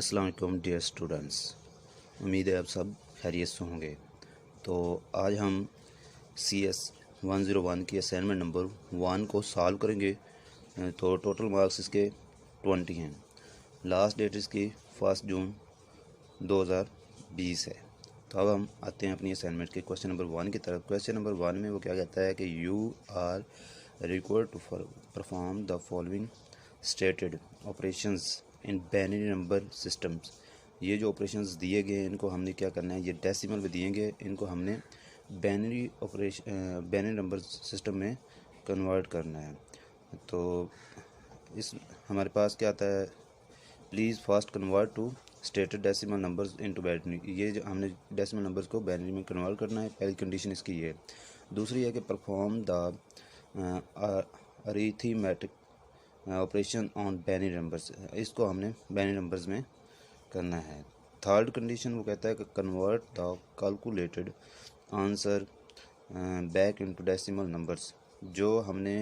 अस्सलाम वालेकुम dear students. उम्मीद है आप सब खैरियत से होंगे। तो आज हम CS 101 की असाइनमेंट नंबर 1 को सॉल्व करेंगे। तो टोटल मार्क्स इसके 20 हैं। लास्ट डेट इसकी 1 जून 2020 है। तो अब हम आते हैं अपनी असाइनमेंट के क्वेश्चन नंबर 1 की तरफ। क्वेश्चन नंबर 1 में वो क्या कहता है कि you are required to perform the following stated operations in binary number systems. ये जो ऑपरेशंस दिए गए हैं इनको हमने क्या करना है, ये डेसिमल में दिए गए, इनको हमने बाइनरी नंबर सिस्टम में कन्वर्ट करना है। तो इस हमारे पास क्या आता है, please first convert to stated decimal numbers into binary. ये जो हमने डेसिमल नंबर्स को बाइनरी में कन्वर्ट करना है, पहली कंडीशन इसकी ये है। दूसरी है कि perform the arithmetic operation on binary numbers, इसको हमने बाइनरी नंबर्स में करना है। थर्ड कंडीशन वो कहता है कि convert the calculated answer back into decimal numbers. जो हमने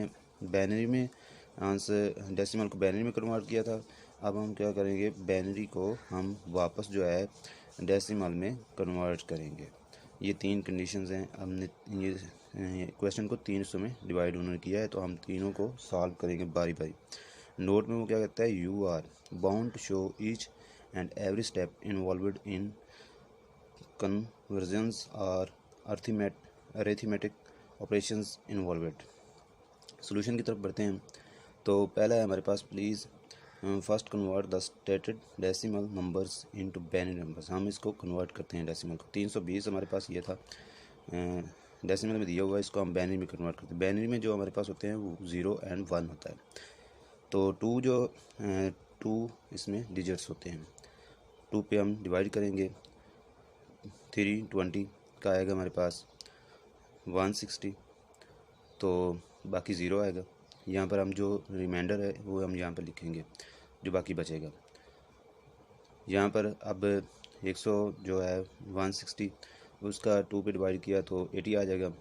बाइनरी में आंसर डेसिमल को बाइनरी में कन्वर्ट किया था, अब हम क्या करेंगे, बाइनरी को हम वापस जो है डेसिमल में कन्वर्ट करेंगे। ये 3 कंडीशंस हैं। हमने ये क्वेश्चन को 3 हिस्सों में डिवाइड उन्होंने किया है, तो हम तीनों को सॉल्व करेंगे बारी बारी। नोट में वो क्या कहता है, you are bound to show each and every step involved in conversions और अरिथमेटिक ऑपरेशंस इन्वॉल्वड। सोल्यूशन की तरफ बढ़ते हैं। तो पहला है हमारे पास, please first convert the stated decimal numbers into binary numbers. हम इसको कन्वर्ट करते हैं डेसिमल को। 320 हमारे पास ये था, डेसिमल में दिया हुआ है, इसको हम बाइनरी में कन्वर्ट करते हैं। बाइनरी में जो हमारे पास होते हैं वो 0 और 1 होता है। तो 2 इसमें डिजिट्स होते हैं। 2 पे हम डिवाइड करेंगे, 320 का आएगा हमारे पास 160, तो बाकी 0 आएगा। यहाँ पर हम जो रिमाइंडर है वो हम यहाँ पर लिखेंगे, जो बाकी बचेगा। यहाँ पर अब 100 जो है 160, उसका 2 पे डिवाइड किया तो 80 आ जाएगा।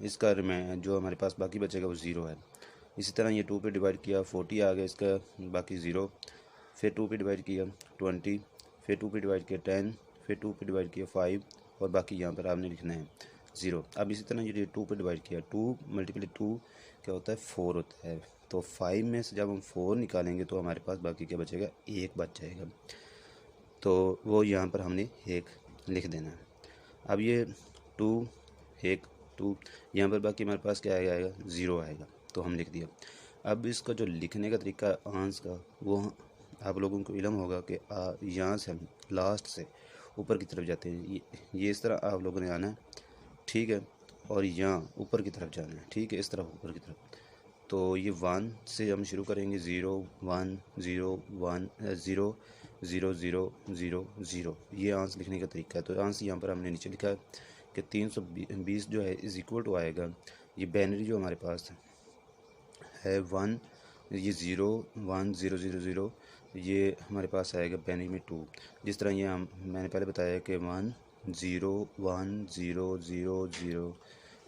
इसका जो हमारे पास बाकी बचेगा वो 0 है। इसी तरह ये 2 पे डिवाइड किया 40 आ गया, इसका बाकी 0। फिर 2 पे डिवाइड किया 20, फिर 2 पे डिवाइड किया 10, फिर 2 पे डिवाइड किया 5, और बाकी यहाँ पर आपने लिखना है 0। अब इसी तरह ये 2 पे डिवाइड किया, 2 × 2 क्या होता है, 4 होता है। तो 5 में से जब हम 4 निकालेंगे तो हमारे पास बाकी क्या बचेगा, 1 बच जाएगा। तो वो यहाँ पर हमने 1 लिख देना है। अब ये 2 1 2, यहाँ पर बाकी हमारे पास क्या आएगा, 0 आएगा, तो हम लिख दिया। अब इसका जो लिखने का तरीका आंस का, वो आप लोगों को इल्म होगा कि यहाँ से हम लास्ट से ऊपर की तरफ जाते हैं। ये इस तरह आप लोगों ने आना है, ठीक है, और यहाँ ऊपर की तरफ जाना है, ठीक है, इस तरफ ऊपर की तरफ। तो ये 1 से हम शुरू करेंगे, 0 1 0 1 0 0 0 0 0। ये आंस लिखने का तरीका है। तो आंस यहाँ पर हमने नीचे लिखा है कि 320 जो है इज इक्वल टू आएगा, ये बाइनरी जो हमारे पास है 1, ये 0 1 0 0 0, ये हमारे पास आएगा बाइनरी में 2। जिस तरह ये मैंने पहले बताया कि 1 0 1 0 0 0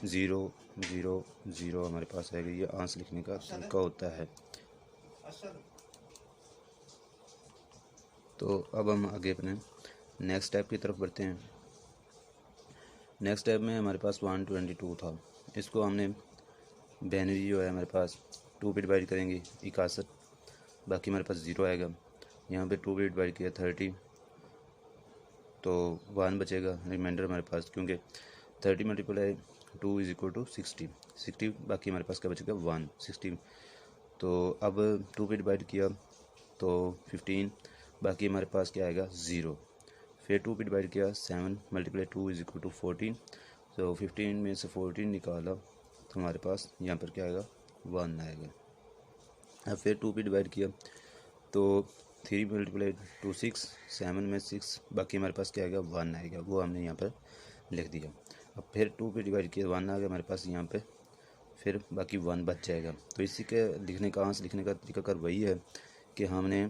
0 0 0 हमारे पास आएगा। ये आंसर लिखने का तरीका होता है। तो अब हम आगे अपने नेक्स्ट स्टेप की तरफ बढ़ते हैं। नेक्स्ट स्टेप में हमारे पास 122 था, इसको हमने बाइनरी जो है हमारे पास 2 पे डिवाइड करेंगे 61, बाकी हमारे पास 0 आएगा। यहाँ पे 2 पे डिवाइड किया 30, तो 1 बचेगा रिमाइंडर हमारे पास, क्योंकि 30 × 2 इज इक्वल टू 60, बाकी हमारे पास क्या बचेगा 160। तो अब 2 पे डिवाइड किया तो 15, बाकी हमारे पास क्या आएगा 0। फिर 2 पे डिवाइड किया 7 × 2 इज इक्वल टू 14, तो 15 में से 14 निकाला तो हमारे पास यहाँ पर क्या आएगा 1 आएगा। अब फिर 2 पे डिवाइड किया तो 3 × 2 6, 7 में 6, बाकी हमारे पास क्या आएगा 1 आएगा, वो हमने यहाँ पर लिख दिया। अब फिर 2 पे डिवाइड किया 1 आ गया हमारे पास यहाँ पे, फिर बाकी 1 बच जाएगा। तो इसी के लिखने का आंसर लिखने का तरीका कर वही है कि हमने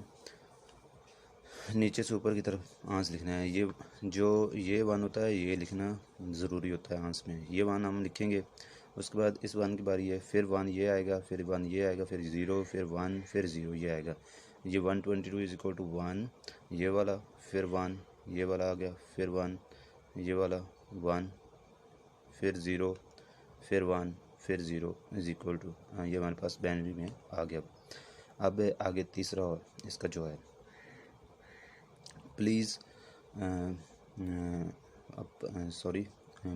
नीचे से ऊपर की तरफ आंस लिखना है। ये 1 होता है, ये लिखना ज़रूरी होता है आंस में। ये 1 हम लिखेंगे, उसके बाद इस 1 की बारी है, फिर 1 ये आएगा, फिर 1 ये आएगा, फिर 0, फिर 1, फिर 0 ये आएगा। ये 122 इज इक्वल टू 1, ये वाला, फिर 1, ये वाला आ गया, फिर 1, ये वाला 1, फिर 0, फिर 1, फिर 0 इज इक्वल टू, ये हमारे पास बाइनरी में आ गया। अब आगे तीसरा और इसका जो है, please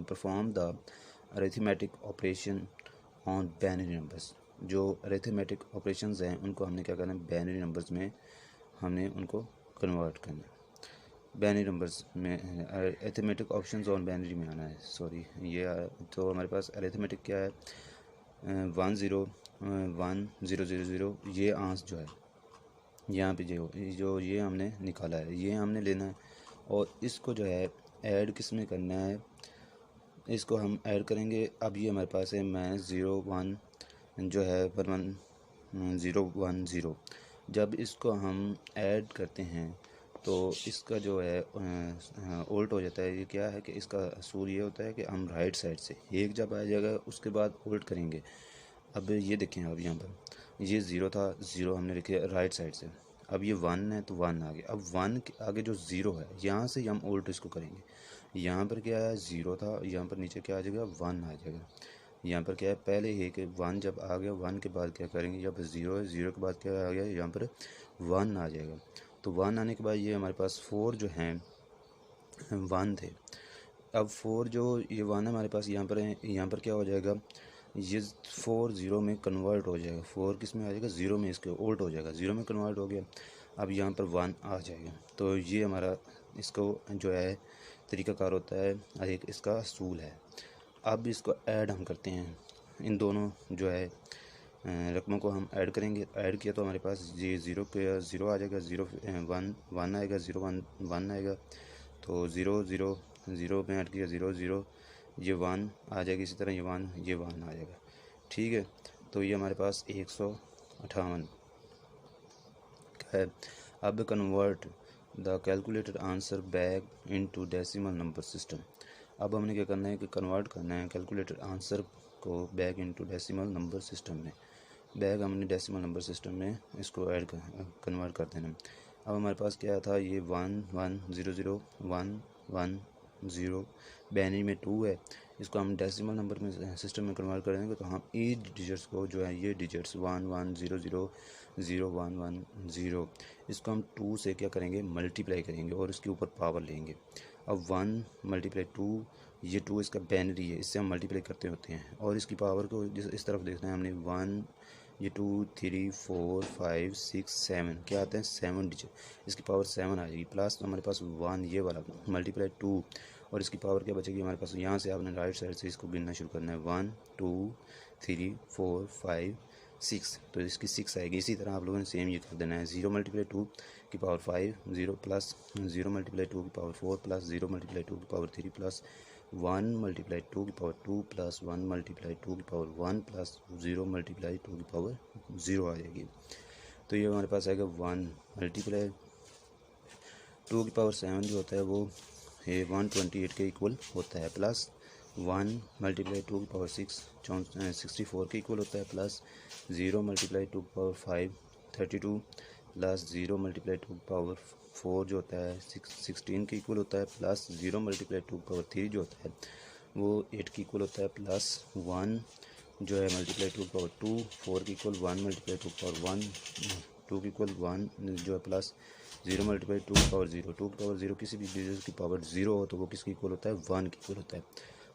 perform the arithmetic operation on binary numbers. जो अरिथमेटिक ऑपरेशंस हैं उनको हमने क्या करना है, बाइनरी नंबर्स में हमने उनको कन्वर्ट करना है। बाइनरी नंबर्स में अरिथमेटिक ऑप्शंस ऑन बाइनरी में आना है, सॉरी ये तो हमारे पास अरिथमेटिक क्या है, 1 0 1 0 0 0, ये आंस जो है यहाँ पे जो ये हमने निकाला है, ये हमने लेना है और इसको जो है ऐड किस में करना है, इसको हम ऐड करेंगे। अब ये हमारे पास है मैं 0 1 जो है 1 1 0 1 0, जब इसको हम ऐड करते हैं तो इसका जो है उल्ट हो जाता है। ये क्या है कि इसका असूल ये होता है कि हम राइट साइड से एक जब आ जाएगा उसके बाद उल्ट करेंगे। अब ये देखें, अब यहाँ पर ये 0 था, 0 हमने लिखे राइट साइड से, अब ये 1 है तो 1 आ गया। अब 1 के आगे जो 0 है यहाँ से हम उल्ट इसको करेंगे। यहाँ पर क्या है, 0 था, यहाँ पर नीचे क्या आ जाएगा, 1 आ जाएगा। यहाँ पर क्या है, पहले ही कि 1 जब आ गया, 1 के बाद क्या करेंगे, जब 0 है, 0 के बाद क्या आ गया, यहाँ पर 1 आ जाएगा। तो 1 आने के बाद ये हमारे पास 4 जो हैं 1 थे। अब 4 जो ये 1 है हमारे पास यहाँ पर है, यहाँ पर क्या हो जाएगा, ये 4 0 में कन्वर्ट हो जाएगा। 4 किस में आ जाएगा, 0 में, इसके उल्ट हो जाएगा, 0 में कन्वर्ट हो गया। अब यहाँ पर 1 आ जाएगा। तो ये हमारा इसको जो है तरीक़ाकार होता है, एक इसका असूल है। अब इसको ऐड हम करते हैं, इन दोनों जो है रकमों को हम ऐड करेंगे। ऐड किया तो हमारे पास ये 0 पे 0 आ जाएगा, 0 1 1 आएगा, 0 1 1 आएगा। तो 0 0 0 में ऐड किया 0 0, ये 1 आ जाएगा, इसी तरह ये 1 आ जाएगा। ठीक है, तो ये हमारे पास 158 है। अब convert the calculated answer back into decimal number system. अब हमने क्या करना है कि कन्वर्ट करना है कैलकुलेटेड आंसर को back into decimal number system में। बैक हमने डेसिमल नंबर सिस्टम में इसको ऐड कन्वर्ट कर देना। अब हमारे पास क्या था, ये 1 1 0 0 1 1 0, बाइनरी में 2 है, इसको हम डेसिमल नंबर में सिस्टम में कन्वर्ट करेंगे। तो हम ईच डिजिट्स को जो है, ये डिजिट्स 1 1 0 0 0 1 1 0, इसको हम 2 से क्या करेंगे, मल्टीप्लाई करेंगे और इसके ऊपर पावर लेंगे। अब 1 मल्टीप्लाई 2, ये 2 इसका बाइनरी है, इससे हम मल्टीप्लाई करते होते हैं और इसकी पावर को इस तरफ देखना है हमने। 1 ये 2 3 4 5 6 7 क्या आते हैं, 7 डिजिट, इसकी पावर 7 आ जाएगी। प्लस हमारे पास 1 ये वाला मल्टीप्लाई 2 और इसकी पावर क्या बचेगी हमारे पास, यहाँ से आपने राइट साइड से इसको गिनना शुरू करना है। 1 2 3 4 5 6, तो इसकी 6 आएगी। इसी तरह आप लोगों ने सेम ये कर देना है। 0 मल्टीप्लाई 2 की पावर 5, 0 प्लस 0 मल्टीप्लाई 2 की पावर 4 प्लस 0 मल्टीप्लाई 2 की पावर 3 प्लस 1 मल्टीप्लाई 2 की पावर 2 प्लस 1 मल्टीप्लाई 2 की पावर 1 प्लस 0 मल्टीप्लाई 2 की पावर 0 आ जाएगी। तो ये हमारे पास आएगा 1 मल्टीप्लाई 2 की पावर 7 जो होता है वो 128 के इक्वल होता है, प्लस 1 मल्टीप्लाई 2 की पावर 6 64 के इक्वल होता है, प्लस 0 मल्टीप्लाई 2 की पावर 5 32 प्लस 0 मल्टीप्लाई 2 की पावर 4 जो होता है 16 के इक्वल होता है, प्लस 0 मल्टीप्लाई 2 की पावर 3 जो होता है वो 8 के इक्वल होता है, प्लस 1 जो है मल्टीप्लाई 2 की पावर 2 4 के इक्वल 1 मल्टीप्लाई 2 की पावर 1 2 के इक्वल 1 जो है, प्लस 0 मल्टीप्लाई 2 की पावर 0 2 की पावर 0, किसी भी डिजिट की पावर 0 हो तो वो किसकी इक्वल होता है, 1 के इक्वल होता है।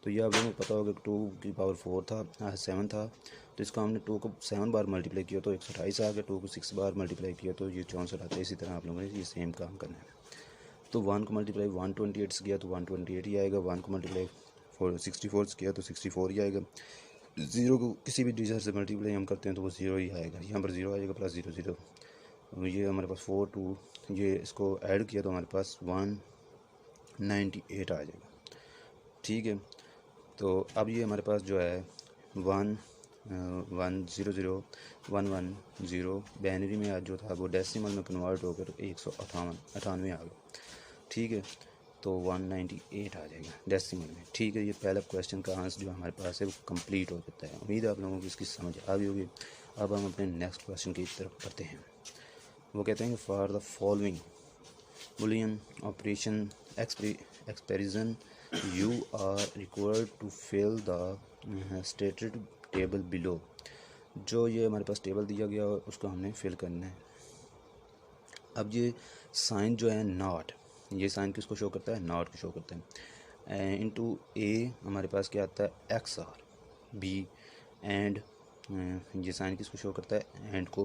तो ये आप लोगों को पता होगा कि 2 की पावर 4 था 7 था, तो इसको हमने 2 को 7 बार मल्टीप्लाई किया तो 128 आ गया। 2 को 6 बार मल्टीप्लाई किया तो ये 64 आता है। इसी तरह आप लोगों ने ये सेम काम करना है। तो 1 को मल्टीप्लाई 128 से किया तो 128 ही आएगा, 1 को मल्टीप्लाई 64 से किया तो 64 ही आएगा। 0 को किसी भी डिजिट से मल्टीप्लाई हम करते हैं तो वो 0 ही आएगा, यहाँ पर 0 आएगा, प्लस 0 0। ये हमारे पास 4 2, ये इसको ऐड किया तो हमारे पास 198 आ जाएगा। ठीक है, तो अब ये हमारे पास जो है 1 1 0 0 1 1 0 बाइनरी में आज जो था वो डेसिमल में कन्वर्ट होकर 198 आ गया। ठीक है, तो 198 आ जाएगा डेसिमल में। ठीक है, ये पहला क्वेश्चन का आंसर जो हमारे पास है वो कंप्लीट हो जाता है। उम्मीद है आप लोगों को इसकी समझ आ गई होगी। अब हम अपने नेक्स्ट क्वेश्चन की तरफ बढ़ते हैं। वो कहते हैं कि for the following Boolean operation expression you are required to fill the stated table below. जो ये हमारे पास टेबल दिया गया है उसको हमने फिल करना है। अब ये साइन जो है नॉट, ये साइन किसको शो करता है? नॉट को शो करता है। इनटू ए हमारे पास क्या आता है? एक्स आर बी एंड ये साइन किसको शो करता है? एंड को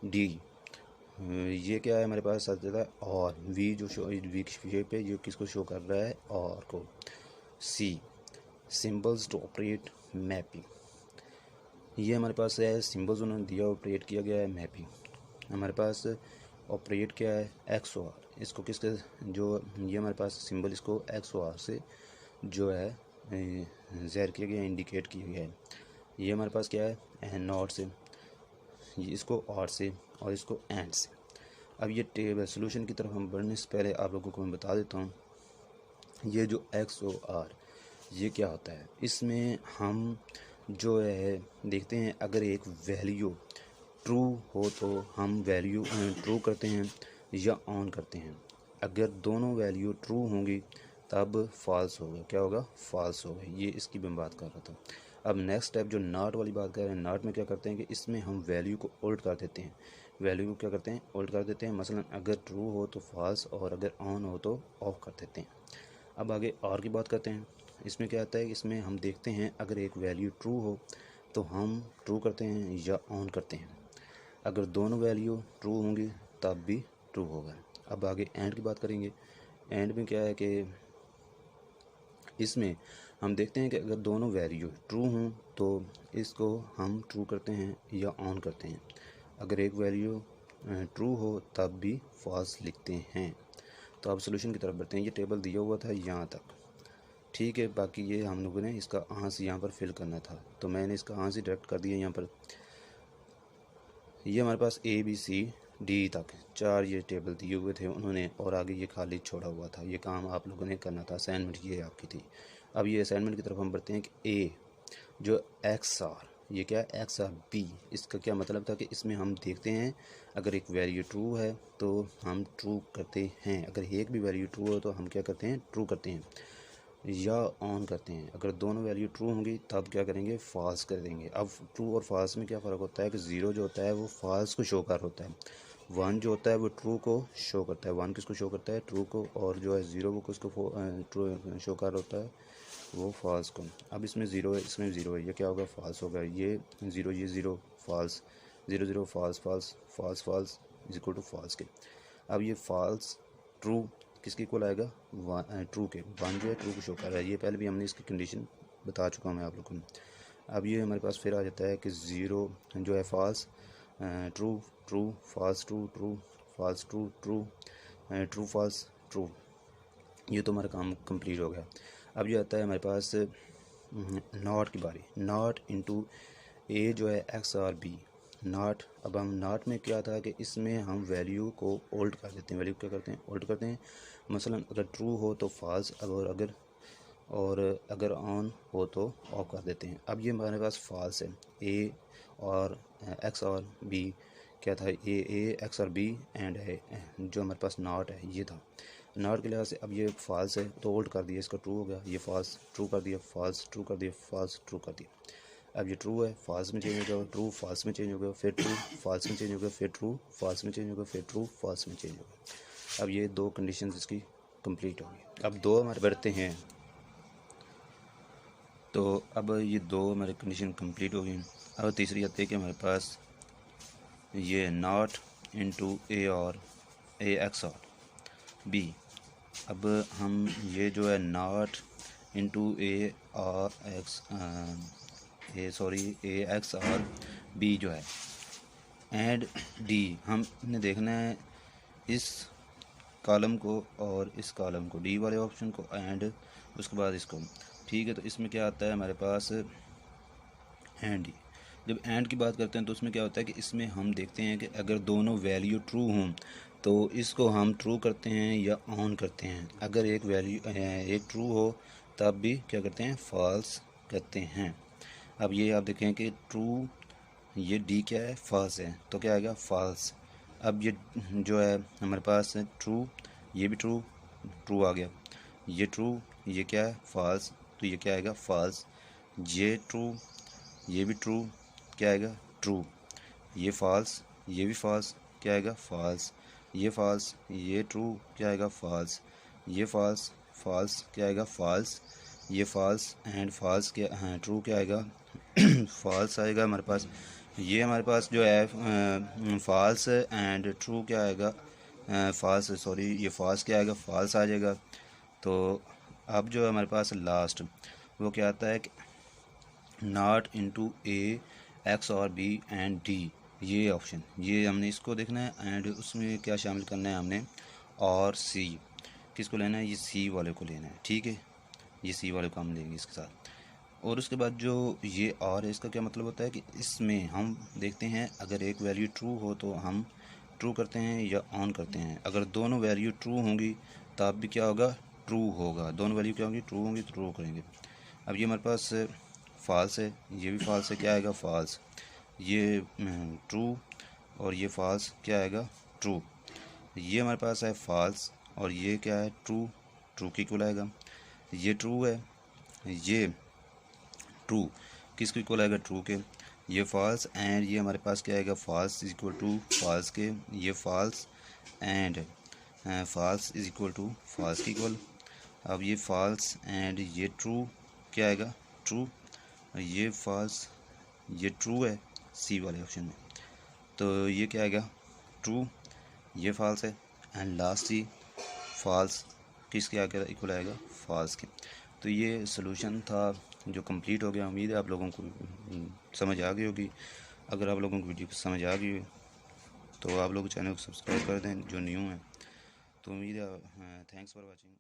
डी। ये क्या है हमारे पास साथ देता है? और वी जो शो वी की शेप पे ये किसको शो कर रहा है? और को। सी सिंबल्स टू ऑपरेट मैपिंग, ये हमारे पास है सिंबल्स उन्होंने दिया, ऑपरेट किया गया है मैपिंग। हमारे पास ऑपरेट क्या है? एक्स ओ आर, इसको किसके जो ये हमारे पास सिंबल इसको एक्स ओ आर से जो है ज़ाहिर किया गया है, इंडिकेट किया गया है। ये हमारे पास क्या है? नॉट से, इसको और से और इसको एंड से। अब ये टेबल सोल्यूशन की तरफ हम बढ़ने से पहले आप लोगों को मैं बता देता हूँ, ये जो एक्स ओ आर ये क्या होता है। इसमें हम जो है देखते हैं, अगर एक वैल्यू ट्रू हो तो हम वैल्यू ट्रू करते हैं या ऑन करते हैं। अगर दोनों वैल्यू ट्रू होंगी तब फॉल्स होगा। क्या होगा? फॉल्स होगा। ये इसकी मैं बात कर रहा था। अब नेक्स्ट स्टेप जो नॉट वाली बात कर रहे हैं, नॉट में क्या करते हैं कि इसमें हम वैल्यू को उल्ट कर देते हैं। वैल्यू को क्या करते हैं? उल्ट कर देते हैं। मसलन अगर ट्रू हो तो फॉल्स और अगर ऑन हो तो ऑफ कर देते हैं। अब आगे और की बात करते हैं। इसमें क्या आता है कि इसमें हम देखते हैं अगर एक वैल्यू ट्रू हो तो हम ट्रू करते हैं या ऑन करते हैं। अगर दोनों वैल्यू ट्रू होंगी तब भी ट्रू होगा। अब आगे एंड की बात करेंगे। एंड में क्या है कि इसमें हम देखते हैं कि अगर दोनों वैल्यू ट्रू हों तो इसको हम ट्रू करते हैं या ऑन करते हैं। अगर एक वैल्यू ट्रू हो तब भी फॉल्स लिखते हैं। तो अब सोल्यूशन की तरफ बढ़ते हैं। ये टेबल दिया हुआ था यहाँ तक, ठीक है। बाकी ये हम लोगों ने इसका आंस यहाँ पर फिल करना था, तो मैंने इसका आंस ही डायरेक्ट कर दिया यहाँ पर। ये हमारे पास ए बी सी डी तक 4 ये टेबल दिए हुए थे उन्होंने, और आगे ये खाली छोड़ा हुआ था। ये काम आप लोगों ने करना था, असाइनमेंट ये आपकी थी। अब ये असाइनमेंट की तरफ हम बढ़ते हैं कि ए जो एक्स आर, ये क्या है? X or B. इसका क्या मतलब था कि इसमें हम देखते हैं अगर एक वैल्यू ट्रू है तो हम ट्रू करते हैं, अगर एक भी वैल्यू ट्रू हो तो हम क्या करते हैं? ट्रू करते हैं या ऑन करते हैं। अगर दोनों वैल्यू ट्रू होंगी तब क्या करेंगे? फॉल्स कर देंगे। अब ट्रू और फॉल्स में क्या फ़र्क होता है कि ज़ीरो जो होता है वो फॉल्स को शो कर होता है, वन जो होता है वो ट्रू को शो करता है। वन किसको शो करता है? ट्रू को। और जो है ज़ीरो वो किसको ट्रू शो कर होता है? वो फॉल्स को। अब इसमें ज़ीरो है, इसमें ज़ीरो है, ये क्या होगा? फॉल्स होगा। ये zero false, zero zero false false false false is equal to false के। अब ये फॉल्स ट्रू किसके इक्वल आएगा? ट्रू के। वन जो है ट्रू को शो कर रहा है। ये पहले भी हमने इसकी कंडीशन बता चुका हूँ मैं आप लोगों को। अब ये हमारे पास फिर आ जाता है कि ज़ीरो जो है false true true false true true false true true true false true. ये तो हमारा काम कंप्लीट हो गया। अब ये आता है हमारे पास नॉट की बारी। नॉट इनटू ए जो है एक्स आर बी नॉट। अब हम नॉट में क्या था कि इसमें हम वैल्यू को ओल्ट कर देते हैं। वैल्यू क्या करते हैं? ओल्ट करते हैं। मसलन अगर ट्रू हो तो फॉल्स, और अगर ऑन हो तो ऑफ कर देते हैं। अब ये हमारे पास फॉल्स है। ए और एक्स और बी क्या था? ए एक्स और बी एंड है जो हमारे पास नॉट है ये था। नॉट के लिहाज से अब ये फॉल्स है तो ओल्ट कर दिया, इसका ट्रू हो गया। ये फॉल्स ट्रू कर दिया, फॉल्स ट्रू कर दिया, फॉल्स ट्रू कर दिया। अब ये ट्रू है, फॉल्स में चेंज हो गया, ट्रू फॉल्स में चेंज हो गया, फिर ट्रू फॉल्स में चेंज हो गया, फिर ट्रू फॉल्स में चेंज हो गया, फिर ट्रू फॉल्स में चेंज हो गया। अब ये दो कंडीशन इसकी कंप्लीट हो गई। अब दो हमारे बढ़ते हैं, तो अब ये दो हमारे कंडीशन कंप्लीट हो गई। अब तीसरी आती है कि हमारे पास ये नॉट इनटू ए और ए एक्स और बी। अब हम ये जो है नॉट इंटू ए एक्स और बी जो है एंड डी, हमने देखना है इस कॉलम को और इस कॉलम को, डी वाले ऑप्शन को एंड उसके बाद इसको, ठीक है। तो इसमें क्या आता है हमारे पास एंड डी। जब एंड की बात करते हैं तो उसमें क्या होता है कि इसमें हम देखते हैं कि अगर दोनों वैल्यू ट्रू हों तो इसको हम ट्रू करते हैं या ऑन करते हैं। अगर एक वैल्यू एक ट्रू हो तब भी क्या करते हैं? फॉल्स करते हैं। अब ये आप देखें कि ट्रू, ये डी क्या है? फॉल्स है, तो क्या आएगा? फॉल्स। अब ये जो है हमारे पास है ट्रू, ये भी ट्रू, ट्रू आ गया, ये ट्रू, ये क्या है फॉल्स, तो ये क्या आएगा फॉल्स, ये ट्रू, ये भी ट्रू, क्या आएगा ट्रू, ये फॉल्स, ये भी फॉल्स, क्या आएगा फॉल्स, ये फॉल्स, ये ट्रू, क्या आएगा फॉल्स, ये फॉल्स, फॉल्स क्या आएगा फॉल्स, ये फॉल्स एंड फॉल्स क्या हाँ ट्रू क्या आएगा फॉल्स आएगा हमारे पास। ये हमारे पास जो है फॉल्स एंड ट्रू क्या आएगा फॉल्स, सॉरी ये फॉल्स क्या आएगा फॉल्स आ जाएगा। तो अब जो है हमारे पास लास्ट वो क्या आता है कि नॉट इनटू ए एक्स और बी एंड डी, ये ऑप्शन, ये हमने इसको देखना है एंड उसमें क्या शामिल करना है हमने, और सी, किसको लेना है ये सी वाले को लेना है, ठीक है ये सी वाले को हम लेंगे इसके साथ। और उसके बाद जो ये और है इसका क्या मतलब होता है कि इसमें हम देखते हैं अगर एक वैल्यू ट्रू हो तो हम ट्रू करते हैं या ऑन करते हैं, अगर दोनों वैल्यू ट्रू होंगी तब भी क्या होगा ट्रू होगा, दोनों वैल्यू क्या होंगी ट्रू होंगी, ट्रू करेंगे। अब ये हमारे पास फॉल्स है, ये भी फॉल्स है, क्या आएगा फॉल्स, ये ट्रू और ये फॉल्स क्या आएगा ट्रू, ये हमारे पास है फॉल्स और ये क्या है ट्रू, ट्रू की इक्वल आएगा, ये ट्रू है, ये ट्रू किसको इक्वल आएगा ट्रू के, ये फॉल्स एंड ये हमारे पास क्या आएगा false is equal to false के, ये false and false is equal to false की इक्वल। अब ये फॉल्स एंड ये ट्रू क्या आएगा ट्रू, ये फॉल्स ये ट्रू है सी वाले ऑप्शन में, तो ये क्या आएगा ट्रू, ये फॉल्स है एंड लास्ट ही फॉल्स किसके आगे इक्वल आएगा फॉल्स के। तो ये सोल्यूशन था जो कंप्लीट हो गया, उम्मीद है आप लोगों को समझ आ गई होगी। अगर आप लोगों को वीडियो समझ आ गई तो आप लोग चैनल को सब्सक्राइब कर दें जो न्यू है, तो उम्मीद है थैंक्स फॉर वाचिंग।